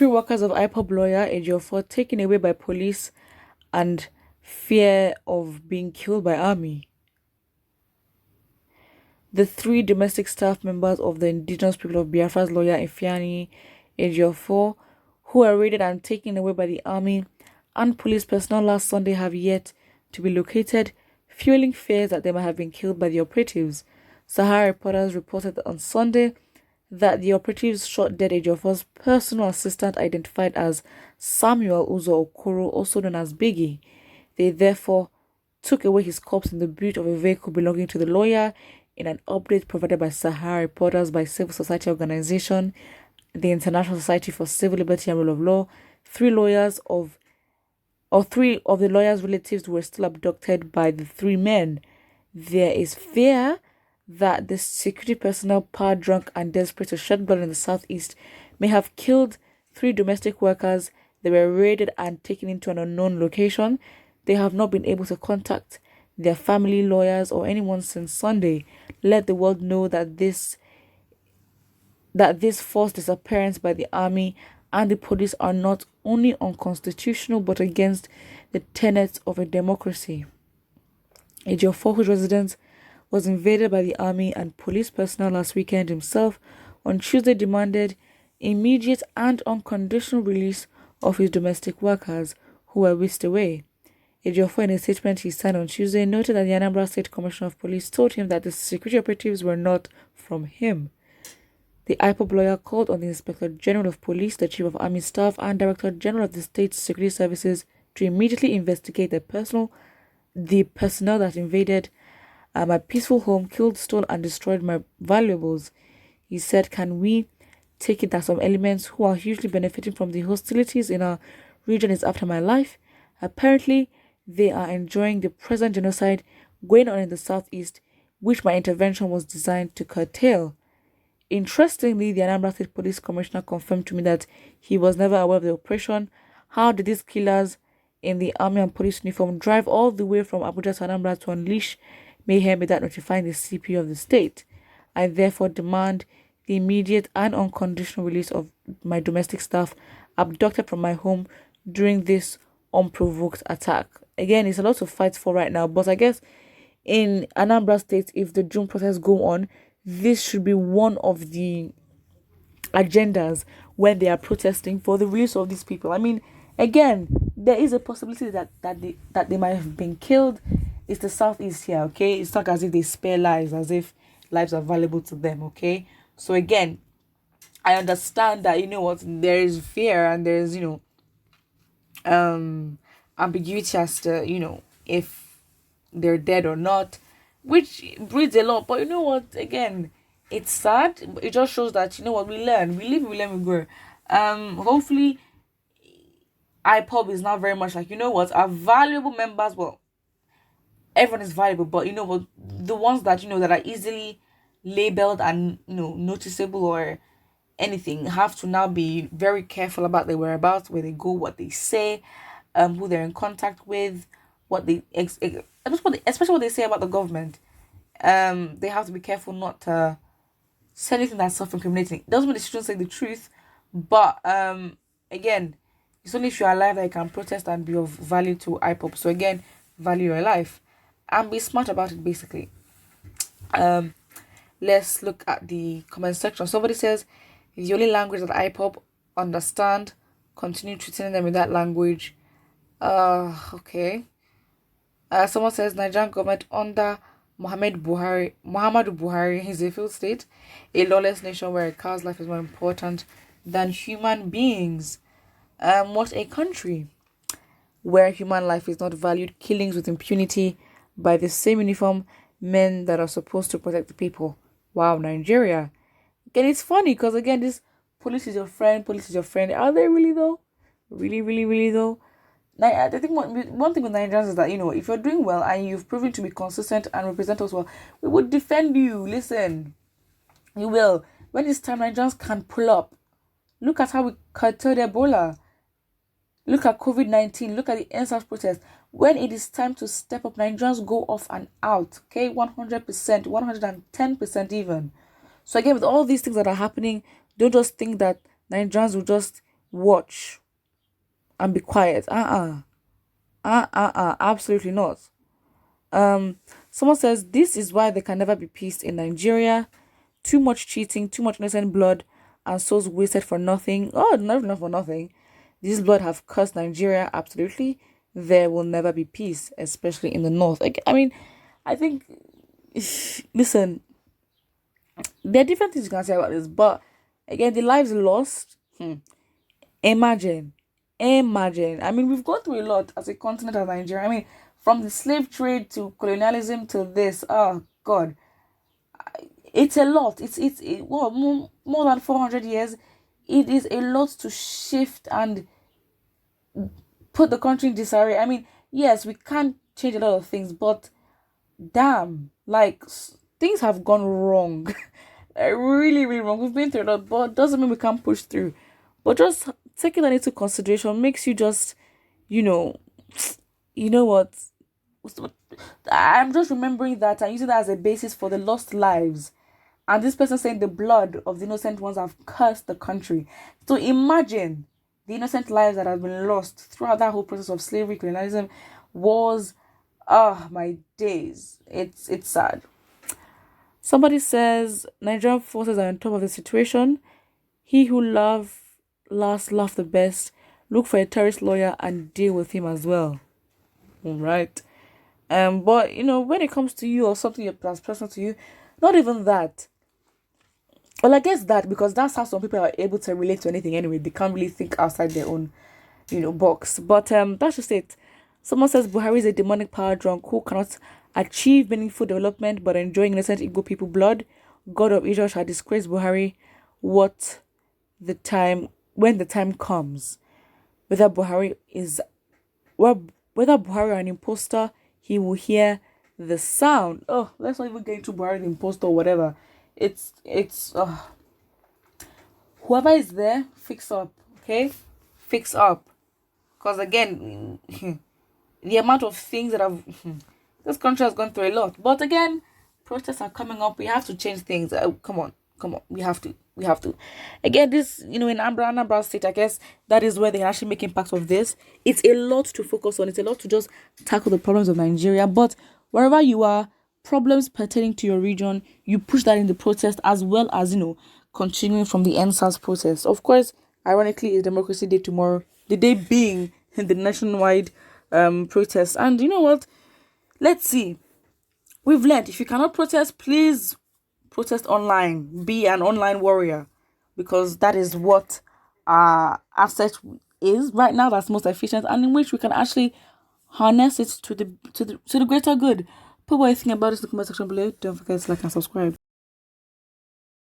workers of Ipob lawyer Ejiofor taken away by police and fear of being killed by army. The 3 domestic staff members of the indigenous people of Biafra's lawyer Ifeanyi Ejiofor, who were raided and taken away by the army and police personnel last Sunday, have yet to be located, fueling fears that they might have been killed by the operatives. Sahara reporters reported on Sunday that the operatives shot dead Ejiofor's personal assistant, identified as Samuel Uzo Okoro, also known as Biggie. They therefore took away his corpse in the boot of a vehicle belonging to the lawyer. In an update provided by Sahara reporters by civil society organization, the International Society for Civil Liberty and Rule of Law, 3 of the lawyer's relatives were still abducted by the 3 men. There is fear that the security personnel, power drunk and desperate to shed blood in the southeast, may have killed 3 domestic workers. They were raided and taken into an unknown location. They have not been able to contact their family, lawyers, or anyone since Sunday. Let the world know that this forced disappearance by the army and the police are not only unconstitutional but against the tenets of a democracy. Ejiofor, whose residence was invaded by the army and police personnel last weekend himself, on Tuesday demanded immediate and unconditional release of his domestic workers who were whisked away. Ejiofor, in a statement he signed on Tuesday, noted that the Anambra State Commissioner of Police told him that the security operatives were not from him. The Ipob lawyer called on the Inspector General of Police, the Chief of Army Staff, and Director General of the State Security Services to immediately investigate the personnel that invaded my peaceful home, killed, stole, and destroyed my valuables. He said, "Can we take it that some elements who are hugely benefiting from the hostilities in our region is after my life? Apparently, they are enjoying the present genocide going on in the southeast, which my intervention was designed to curtail." Interestingly, the Anambra State Police Commissioner confirmed to me that he was never aware of the operation. How did these killers in the army and police uniform drive all the way from Abuja to Anambra to unleash mayhem without notifying the CP of the state? I therefore demand the immediate and unconditional release of my domestic staff abducted from my home during this unprovoked attack. Again, it's a lot to fight for right now, but I guess in Anambra State, if the June protests go on, this should be one of the agendas when they are protesting for the release of these people. I mean, again, there is a possibility that they might have been killed. It's the southeast here, okay? It's not as if they spare lives, as if lives are valuable to them, okay? So again, I understand that, there is fear and there is, ambiguity as to, if they're dead or not, which breeds a lot. But you know what, again, it's sad. It just shows that, we learn. We live, we learn, we grow. Hopefully, Ipob is not very much like, our valuable members, well, everyone is valuable, but the ones that, that are easily labeled and, noticeable or anything, have to now be very careful about their whereabouts, where they go, what they say, who they're in contact with, what they especially what they say about the government. They have to be careful not to say anything that's self-incriminating. It doesn't mean they shouldn't say the truth, but again, it's only if you're alive that you can protest and be of value to Ipob. So again, value your life and be smart about it, basically. Let's look at the comment section. Somebody says, the only language that Ipob understand, continue treating them in that language. Okay. Someone says, Nigerian government under Muhammadu Buhari is a failed state, a lawless nation where a cow's life is more important than human beings. What a country where human life is not valued, killings with impunity by the same uniform men that are supposed to protect the people. Wow, Nigeria. Again, it's funny because again, this police is your friend. Are they really though? Really though? Now, I think one thing with Nigerians is that, if you're doing well and you've proven to be consistent and represent us well, we would defend you. Listen, you will. When it's time, Nigerians can pull up. Look at how we curtailed Ebola. Look at COVID-19. Look at the NSAS protest. When it is time to step up, Nigerians go off and out. Okay, 100%, 110% even. So again, with all these things that are happening, don't just think that Nigerians will just watch and be quiet. Absolutely not. Someone says this is why there can never be peace in Nigeria. Too much cheating, too much innocent blood and souls wasted for nothing. Oh, not for nothing. This blood have cursed Nigeria. Absolutely. There will never be peace, especially in the north. Like, I mean, I think listen, there are different things you can say about this, but again, the lives lost. Imagine. I mean, we've gone through a lot as a continent of Nigeria. I mean, from the slave trade to colonialism to this. Oh God, it's a lot. Well, more than 400 years. It is a lot to shift and put the country in disarray. I mean, yes, we can't change a lot of things, but damn, like things have gone wrong. Really, really wrong. We've been through a lot, but doesn't mean we can't push through. But just taking that into consideration makes you just, you know what? I'm just remembering that and using that as a basis for the lost lives. And this person saying the blood of the innocent ones have cursed the country. So imagine the innocent lives that have been lost throughout that whole process of slavery, colonialism, wars. My days. It's sad. Somebody says Nigerian forces are on top of the situation. He who laughs the best. Look for a terrorist lawyer and deal with him as well. All right. But when it comes to you or something that's personal to you, not even that. Well, I guess that because that's how some people are able to relate to anything anyway. They can't really think outside their own, box. But that's just it. Someone says Buhari is a demonic power drunk who cannot achieve meaningful development but enjoying innocent Igbo people blood. God of Israel shall disgrace Buhari when the time comes. Whether Buhari an imposter, he will hear the sound. Oh, let's not even get into Buhari the imposter or whatever. It's whoever is there, fix up, okay? Fix up. Because again, the amount of things that this country has gone through a lot. But again, protests are coming up. We have to change things. Come on. We have to. Again, this, in Anambra State, I guess that is where they actually make impact of this. It's a lot to focus on. It's a lot to just tackle the problems of Nigeria. But wherever you are, problems pertaining to your region, you push that in the protest as well as, continuing from the NSAS protest. Of course, ironically, it's Democracy Day tomorrow. The day being the nationwide protest. And you know what? Let's see. We've learned if you cannot protest, please protest online. Be an online warrior, because that is what our asset is right now. That's most efficient, and in which we can actually harness it to the greater good. Put what you think about this in the comment section below. Don't forget to like and subscribe.